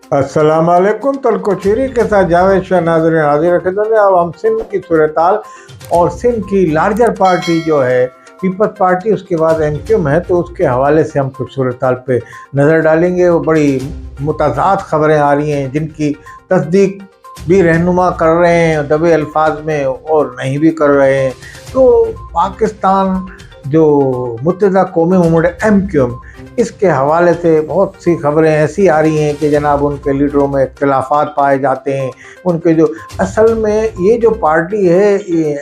अस्सलाम वालेकुम। तलकोचीरी के साथ जावेद शाह नाज़रीन हाजिर है खिदमत में। अब हम सिंध की सूरत और सिंध की लार्जर पार्टी जो है पीपल्स पार्टी, उसके बाद एमक्यूएम है, तो उसके हवाले से हम कुछ सूरत पे नज़र डालेंगे। वो बड़ी मुतज़ाद खबरें आ रही हैं जिनकी तस्दीक भी रहनुमा कर रहे हैं दबे अल्फाज में और नहीं भी कर रहे हैं। तो पाकिस्तान जो मुत्तहिदा कौमी मूवमेंट एमक्यूएम, इसके हवाले से बहुत सी खबरें ऐसी आ रही हैं कि जनाब उनके लीडरों में इख्तिलाफात पाए जाते हैं। उनके जो असल में ये जो पार्टी है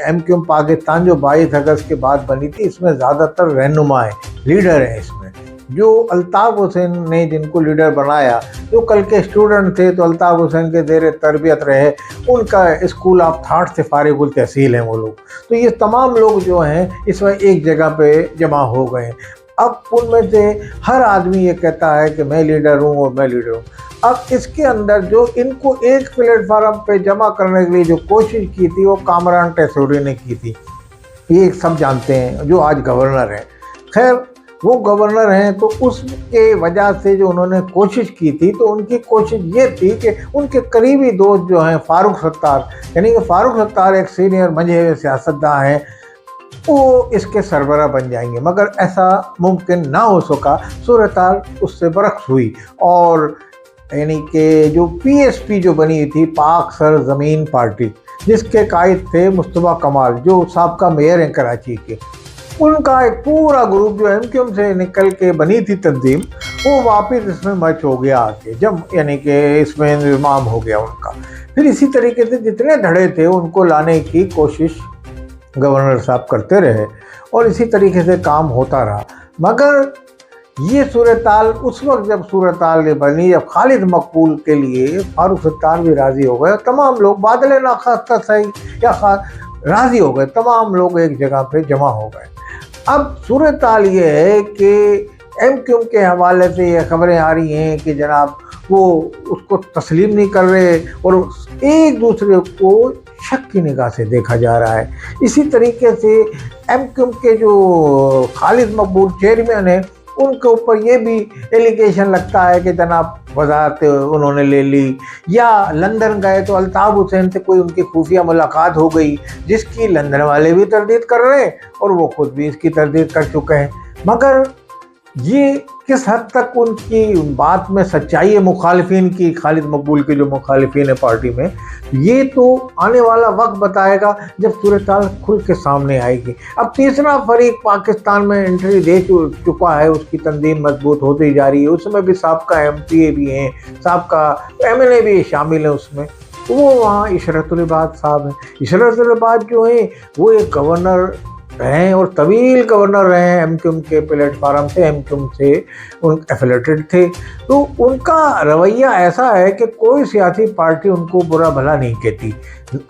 एमक्यूएम पाकिस्तान जो 22 अगस्त के बाद बनी थी, इसमें ज़्यादातर रहनुमा हैं, लीडर हैं। इसमें जो अल्ताफ़ हुसैन ने जिनको लीडर बनाया, जो कल के स्टूडेंट थे, तो अल्ताफ़ हुसैन के ज़ेर तरबियत रहे, उनका स्कूल ऑफ थाट से फारिगुल तहसील हैं वो लोग। तो ये तमाम लोग जो हैं इस वक्त एक जगह पे जमा हो गए हैं। अब उनमें से हर आदमी ये कहता है कि मैं लीडर हूँ और मैं लीडर हूँ। अब इसके अंदर जो इनको एक प्लेटफार्म पे जमा करने के लिए जो कोशिश की थी वो कामरान टेसौरी ने की थी, ये सब जानते हैं, जो आज गवर्नर हैं। खैर वो गवर्नर हैं, तो उसके वजह से जो उन्होंने कोशिश की थी, तो उनकी कोशिश ये थी कि उनके करीबी दोस्त जो हैं फारूक सत्तार, यानी कि फारूक सत्तार एक सीनियर मजहबी सियासतदान हैं, वो इसके सरबराह बन जाएंगे। मगर ऐसा मुमकिन ना हो सका, सूरत उससे बरक्स हुई। और यानी कि जो पीएसपी जो बनी थी, पाक सर ज़मीन पार्टी, जिसके कायद थे मुस्तफ़ा कमाल, जो साबका मेयर हैं कराची के, उनका एक पूरा ग्रुप जो एमक्यूएम से निकल के बनी थी तंजीम, वो वापस इसमें मर्ज हो गया आके, जब यानी कि इसमें इंतज़ाम हो गया उनका। फिर इसी तरीके से जितने धड़े थे उनको लाने की कोशिश गवर्नर साहब करते रहे और इसी तरीके से काम होता रहा। मगर ये सूरत उस वक्त जब सूरत बनी, जब खालिद मकबूल के लिए फारूक सत्तार भी राज़ी हो गए, तमाम लोग बादल नाखास्ता सही या राज़ी हो गए, तमाम लोग एक जगह पे जमा हो गए। अब सूरत ये है कि एमक्यूएम के हवाले से ये खबरें आ रही हैं कि जनाब वो उसको तस्लीम नहीं कर रहे और एक दूसरे को शक की निगाह से देखा जा रहा है। इसी तरीके से एमक्यूएम के जो खालिद मकबूल चेयरमैन है, उनके ऊपर ये भी एलिगेशन लगता है कि जनाब वजारत उन्होंने ले ली, या लंदन गए तो अल्ताफ़ हुसैन से कोई उनकी खुफिया मुलाकात हो गई, जिसकी लंदन वाले भी तरदीद कर रहे हैं और वो खुद भी इसकी तरदीद कर चुके हैं। मगर ये किस हद तक उनकी बात में सच्चाई है मुखालिफिन की, खालिद मकबूल के जो मुखालिफिन है पार्टी में, ये तो आने वाला वक्त बताएगा जब सूरत खुल के सामने आएगी। अब तीसरा फरीक पाकिस्तान में एंट्री दे चुका है, उसकी तंजीम मजबूत होती जा रही है। उसमें भी साबका एमपीए भी हैं, साबका एमएलए भी शामिल हैं उसमें। वो वहाँ इशरतुल इबाद साहब हैं। इशरतुल इबाद जो हैं वो एक गवर्नर हैं और तवील गवर्नर रहे हैं एमक्यूएम के प्लेटफार्म से, एमक्यूएम से उन एफिलेटेड थे। तो उनका रवैया ऐसा है कि कोई सियासी पार्टी उनको बुरा भला नहीं कहती।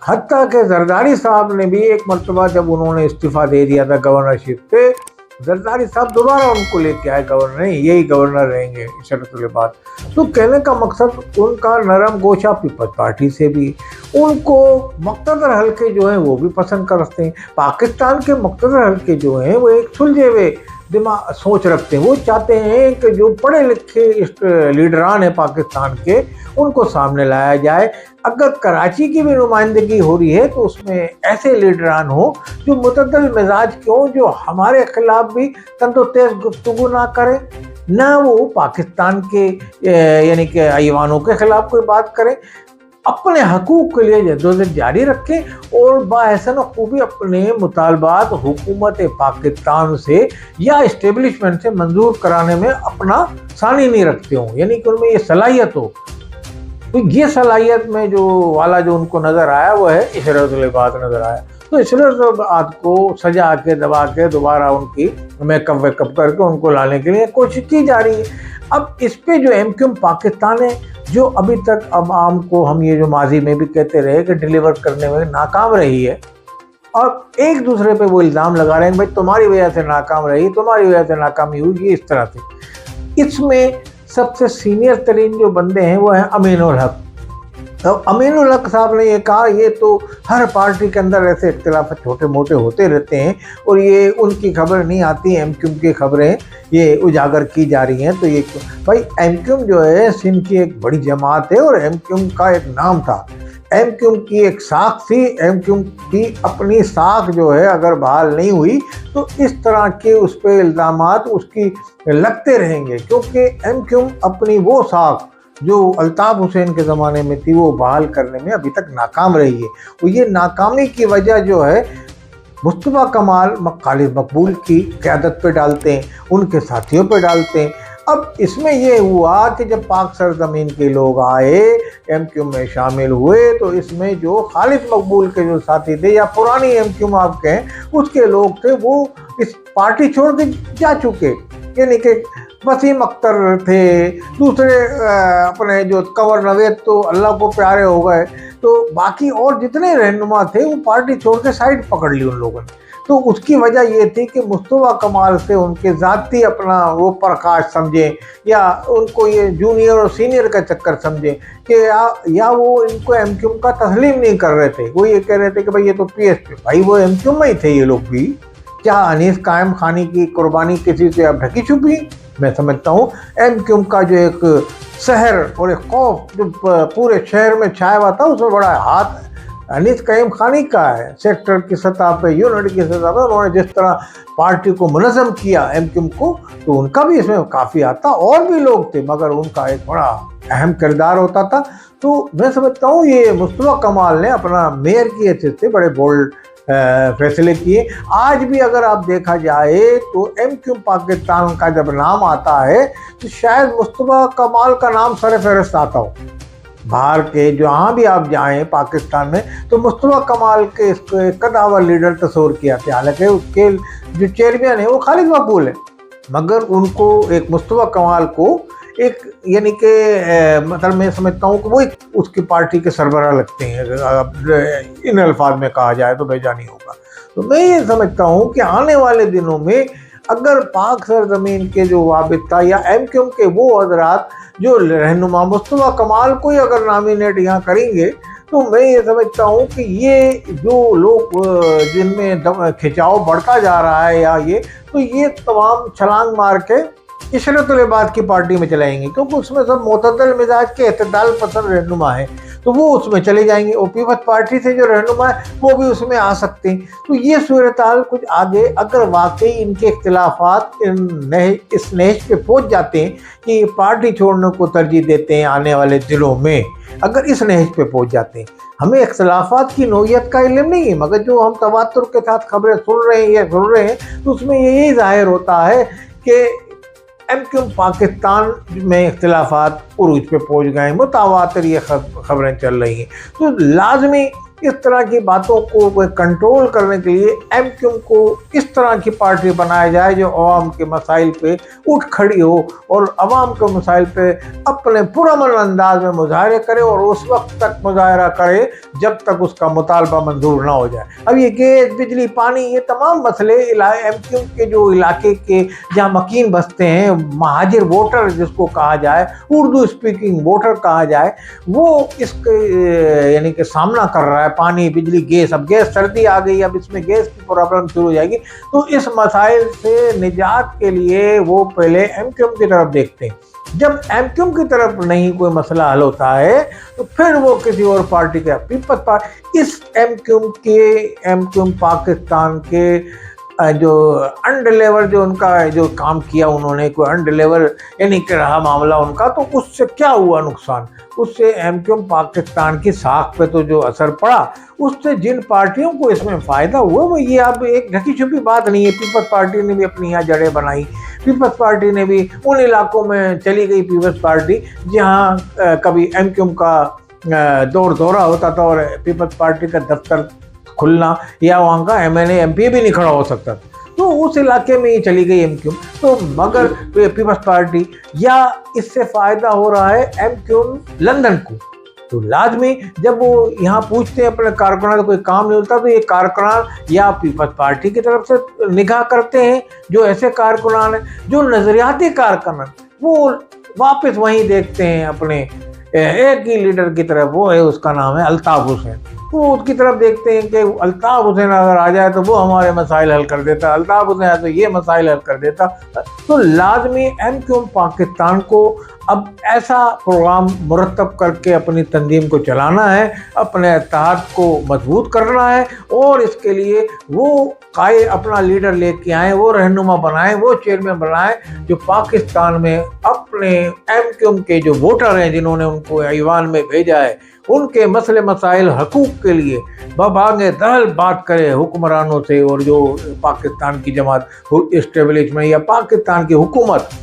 हत्ता कि जरदारी साहब ने भी एक मरतबा जब उन्होंने इस्तीफ़ा दे दिया था गवर्नरशिप से, जरदारी साहब दोबारा उनको लेके आए गवर्नर, यही गवर्नर रहेंगे इशरतुल इबाद। तो कहने का मकसद उनका नरम गोशा पीपल्स पार्टी से भी, उनको मुक़्तदर हल्के जो हैं वो भी पसंद करते हैं। पाकिस्तान के मुक़्तदर हल्के जो हैं वो एक सुलझे हुए दिमाग सोच रखते हैं। वो चाहते हैं कि जो पढ़े लिखे लीडरान हैं पाकिस्तान के, उनको सामने लाया जाए। अगर कराची की भी नुमाइंदगी हो रही है तो उसमें ऐसे लीडरान हो जो मुतअद्दिल मिजाज के हों, जो हमारे खिलाफ भी तंदो तेज़ गुफ्तगू ना करें, ना वो पाकिस्तान के यानी कि ऐवानों के खिलाफ कोई बात करें, अपने हकूक़ के लिए जद्दोजहद जारी रखें और बाहसन खूबी अपने मुतालबात हुकूमत पाकिस्तान से या इस्टेब्लिशमेंट से मंजूर कराने में अपना सानी नहीं रखते हों, यानी कि उनमें ये सलाहियत हो। तो ये सलाहियत में जो उनको नज़र आया वो है इशरतुल इबाद नज़र आया। तो इशरतुल इबाद को सजा के दबा के दोबारा उनकी मेकअप वेकअप करके उनको लाने के लिए कोशिश की जा रही है। अब इस पे जो एमक्यूएम पाकिस्तान है, जो अभी तक अवाम को हम ये जो माजी में भी कहते रहे कि डिलीवर करने में नाकाम रही है, और एक दूसरे पे वो इल्ज़ाम लगा रहे हैं भाई तुम्हारी वजह से नाकाम रही, तुम्हारी वजह से नाकामी हुई, इस तरह से। इसमें सबसे सीनियर तरीन जो बंदे हैं वो हैं अमीनुल हक। तो अमीनुल हक साहब ने ये कहा ये तो हर पार्टी के अंदर ऐसे इख्तिलाफ छोटे मोटे होते रहते हैं और ये उनकी खबर नहीं आती, एमक्यूम की खबरें ये उजागर की जा रही हैं। तो ये भाई एमक्यूम जो है सिंध की एक बड़ी जमात है और एमक्यूम का एक नाम था, एमक्यूम की एक साख थी। एमक्यूम की अपनी साख जो है अगर बहाल नहीं हुई तो इस तरह के उस पर इल्ज़ामात उसकी लगते रहेंगे, क्योंकि एमक्यूम अपनी वो साख जो अल्ताफ़ हुसैन के ज़माने में थी वो बहाल करने में अभी तक नाकाम रही है। और ये नाकामी की वजह जो है मुस्तफ़ा कमाल खालिद मकबूल की क़यादत पे डालते हैं, उनके साथियों पे डालते हैं। अब इसमें ये हुआ कि जब पाक सरजमीन के लोग आए एमक्यूम में शामिल हुए तो इसमें जो खालिद मकबूल के जो साथी थे या पुरानी एमक्यूम आप कहें उसके लोग थे वो इस पार्टी छोड़ के जा चुके, यानी कि वसीम अख्तर थे, दूसरे अपने जो कंवर नवेद तो अल्लाह को प्यारे हो गए, तो बाकी और जितने रहनुमा थे वो पार्टी छोड़ के साइड पकड़ ली उन लोगों ने। तो उसकी वजह ये थी कि मुस्तफ़ा कमाल से उनके ज़ाती अपना वो प्रकाश समझें या उनको ये जूनियर और सीनियर का चक्कर समझें कि या वो इनको एमक्यूम का तस्लीम नहीं कर रहे थे। वो ये कह रहे थे कि भाई ये तो पीएसपी, भाई वो एमक्यूम में ही थे ये लोग भी। क्या अनीस कायम खानी की कुर्बानी किसी से अब ढकी छुपी? मैं समझता हूँ एमक्यूम का जो एक शहर और एक खौफ जो पूरे शहर में छाया हुआ था उसमें बड़ा हाथ अनीस कायम खानी का है। सेक्टर की सतह पे, यूनिट की सतह पे उन्होंने जिस तरह पार्टी को मुनज़्ज़म किया एमक्यूम को, तो उनका भी इसमें काफ़ी आता। और भी लोग थे मगर उनका एक बड़ा अहम किरदार होता था। तो मैं समझता हूँ ये मुस्तफ़ा कमाल ने अपना मेयर की हैसियत से बड़े बोल्ड फैसले किए। आज भी अगर आप देखा जाए तो एमक्यूम पाकिस्तान का जब नाम आता है तो शायद मुस्तफ़ा कमाल का नाम सर फहरिस्त आता हो। बाहर के जहाँ भी आप जाएं पाकिस्तान में तो मुस्तफ़ा कमाल के इसको एक कदावर लीडर तस्वर किया था। हालांकि उसके जो चेयरमैन है वो खालिद मकबूल है, मगर उनको एक मुस्तफ़ा कमाल को एक यानी कि मतलब मैं समझता हूँ कि वो एक उसकी पार्टी के सरबराह लगते हैं, इन अल्फाज में कहा जाए तो बेजा नहीं होगा। तो मैं ये समझता हूँ कि आने वाले दिनों में अगर पाक सरजमीन के जो वाबिता या एमक्यूम के वो हजरात जो रहनुमा मुस्तफ़ा कमाल को ही अगर नामिनेट यहाँ करेंगे तो मैं ये समझता हूँ कि ये जो लोग जिनमें खिंचाव बढ़ता जा रहा है या ये, तो ये तमाम छलांग मार के इशरतुल इबाद की पार्टी में चलाएंगे, क्योंकि उसमें सब मोतदल मिजाज के एतदाल पसंद रहनुमा है तो वो उसमें चले जाएंगे। और पीपल्स पार्टी से जो रहनुमा है वो भी उसमें आ सकते हैं। तो ये सूरत हाल कुछ आगे अगर वाकई इनके इख्तिलाफात इस नहज पे पहुँच जाते हैं कि पार्टी छोड़ने को तरजीह देते हैं आने वाले दिनों में, अगर इस नहज पे पहुँच जाते हैं, हमें इख्तिलाफात की नौइयत का इल्म नहीं है, मगर जो हम तवातुर के साथ खबरें सुन रहे हैं तो उसमें यही ज़ाहिर होता है कि एमक्यूम पाकिस्तान में इख्तिलाफात उरूज पे पहुँच गए, मुतावातिर ये खबरें चल रही हैं। तो लाजमी इस तरह की बातों को कंट्रोल करने के लिए एमक्यूम को इस तरह की पार्टी बनाया जाए जो अवाम के मसाइल पे उठ खड़ी हो और अवाम के मसाइल पे अपने पुरअमन अंदाज में मुजाहरे करे और उस वक्त तक मुजाहरा करे जब तक उसका मुतालबा मंजूर ना हो जाए। अब ये गैस, बिजली, पानी, ये तमाम मसले एमक्यूम के जो इलाके के जहाँ मकीन बसते हैं, महाजिर वोटर जिसको कहा जाए, उर्दू स्पीकिंग वोटर कहा जाए, वो इसके यानी कि सामना कर रहा है। पानी, बिजली, गैस, अब गैस सर्दी आ गई, अब इसमें गैस की प्रॉब्लम शुरू हो जाएगी। तो इस मसाइल से निजात के लिए वो पहले एमक्यूम की तरफ देखते हैं। जब एमक्यूम की तरफ नहीं कोई मसला हल होता है तो फिर वो किसी और पार्टी का पीपल्स पार्टी इस एमक्यूम पाकिस्तान के जो अंडर लेवल जो उनका जो काम किया उन्होंने, कोई अंडर लेवल यानी कि रहा मामला उनका, तो उससे क्या हुआ नुकसान? उससे एमक्यूम पाकिस्तान की साख पे तो जो असर पड़ा, उससे जिन पार्टियों को इसमें फ़ायदा हुआ वो ये अब एक ढकी छुपी बात नहीं है। पीपल्स पार्टी ने भी अपनी यहाँ जड़ें बनाई, पीपल्स पार्टी ने भी उन इलाकों में चली गई पीपल्स पार्टी जहाँ कभी एमक्यूम का दौरा होता था और पीपल्स पार्टी का दफ्तर खुलना या वहाँ का एमएनए एमपी भी नहीं खड़ा हो सकता, तो उस इलाके में ही चली गई एमक्यूम। तो मगर पीपल्स पार्टी या इससे फ़ायदा हो रहा है एमक्यूम लंदन को, तो लाजमी जब वो यहाँ पूछते हैं अपने कारकुनान, कोई काम नहीं होता तो ये कारकुनान या पीपल्स पार्टी की तरफ से निगाह करते हैं। जो ऐसे कारकुनान हैं जो नज़रियाती कारकुनान, वो वापस वहीं देखते हैं अपने ایک ہی لیڈر کی طرف وہ ہے، اس کا نام ہے الطاف حسین. وہ اس کی طرف دیکھتے ہیں کہ الطاف حسین اگر آ جائے تو وہ ہمارے مسائل حل کر دیتا، الطاف حسین آئے تو یہ مسائل حل کر دیتا. تو لازمی ایم کیو ایم پاکستان کو اب ایسا پروگرام مرتب کر کے اپنی تنظیم کو چلانا ہے، اپنے اتحاد کو مضبوط کرنا ہے، اور اس کے لیے وہ قائد اپنا لیڈر لے کے آئیں، وہ رہنما بنائیں، وہ چیئرمین بنائیں جو پاکستان میں اپنے ایم کیو ایم کے جو ووٹر ہیں جنہوں نے ان کو ایوان میں بھیجا ہے، ان کے مسئلے مسائل حقوق کے لیے ببانگ دہل بات کرے حکمرانوں سے، اور جو پاکستان کی جماعت اسٹیبلشمنٹ یا پاکستان کی حکومت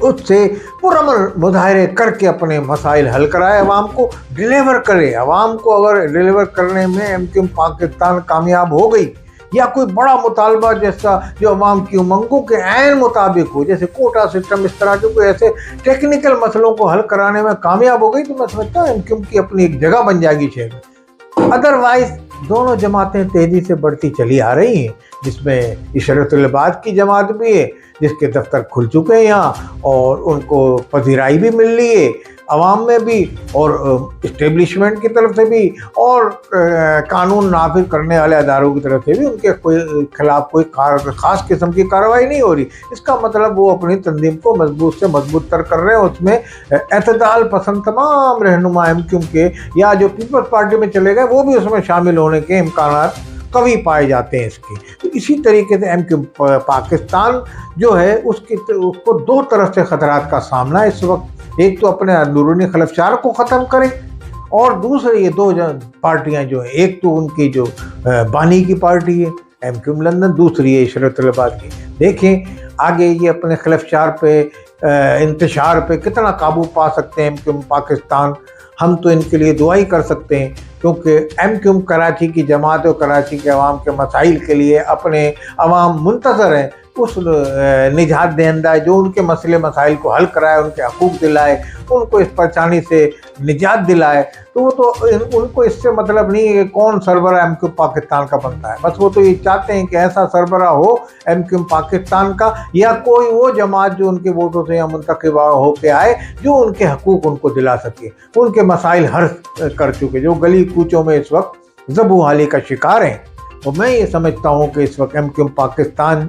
اس سے پرامن مظاہرے کر کے اپنے مسائل حل کرائے، عوام کو ڈیلیور کرے. عوام کو اگر ڈیلیور کرنے میں ایم کیو ایم پاکستان کامیاب ہو گئی، یا کوئی بڑا مطالبہ جیسا جو عوام کی امنگوں کے عین مطابق ہو، جیسے کوٹا سسٹم، اس طرح کے کوئی ایسے ٹیکنیکل مسئلوں کو حل کرانے میں کامیاب ہو گئی، تو میں سمجھتا ہوں ایم کیو ایم کی اپنی ایک جگہ بن جائے گی شہر میں. ادروائز دونوں جماعتیں تیزی سے بڑھتی چلی آ رہی ہیں، جس میں عشرت العباد کی جماعت بھی ہے جس کے دفتر کھل چکے ہیں یہاں، اور ان کو پذیرائی بھی مل رہی ہے عوام میں بھی، اور اسٹیبلشمنٹ کی طرف سے بھی، اور قانون نافذ کرنے والے اداروں کی طرف سے بھی ان کے خلاف کوئی خاص قسم کی کارروائی نہیں ہو رہی. اس کا مطلب وہ اپنی تنظیم کو مضبوط سے مضبوط تر کر رہے ہیں. اس میں اعتدال پسند تمام رہنما ایم کیو ایم کے یا جو پیپلز پارٹی میں چلے گئے وہ بھی اس میں شامل ہونے کے امکانات قوی پائے جاتے ہیں اس کے. تو اسی طریقے سے ایم کیو ایم پاکستان جو ہے اس کو دو طرف سے خطرات کا سامنا ہے اس وقت. ایک تو اپنے اندرونی خلفشار کو ختم کریں، اور دوسرے یہ دو پارٹیاں جو ہیں، ایک تو ان کی جو بانی کی پارٹی ہے ایم کیو ایم لندن، دوسری ہے عشرت العباد کی. دیکھیں آگے یہ اپنے خلفشار پہ انتشار پہ کتنا قابو پا سکتے ہیں ایم کیو ایم پاکستان. ہم تو ان کے لیے دعا ہی کر سکتے ہیں، کیونکہ ایم کیو ایم کراچی کی جماعت اور کراچی کے عوام کے مسائل کے لیے اپنے عوام منتظر ہیں اس نجات دہندہ جو ان کے مسئلے مسائل کو حل کرائے، ان کے حقوق دلائے، ان کو اس پریشانی سے نجات دلائے. تو وہ تو ان کو اس سے مطلب نہیں ہے کہ کون سربراہ ایم کیو ایم پاکستان کا بنتا ہے، بس وہ تو یہ چاہتے ہیں کہ ایسا سربراہ ہو ایم کیو ایم پاکستان کا، یا کوئی وہ جماعت جو ان کے ووٹوں سے یا منتخب ہو کے آئے جو ان کے حقوق ان کو دلا سکے، ان کے مسائل حل کر چکے، جو گلی کوچوں میں اس وقت ذبح حالی کا شکار ہیں. اور میں یہ سمجھتا ہوں کہ اس وقت ایم کیو ایم پاکستان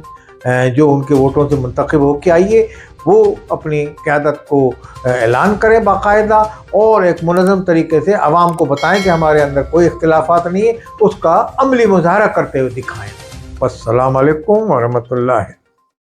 جو ان کے ووٹوں سے منتخب ہو کے آئیے، وہ اپنی قیادت کو اعلان کریں باقاعدہ، اور ایک منظم طریقے سے عوام کو بتائیں کہ ہمارے اندر کوئی اختلافات نہیں ہے، اس کا عملی مظاہرہ کرتے ہوئے دکھائیں. السلام علیکم ورحمۃ اللہ.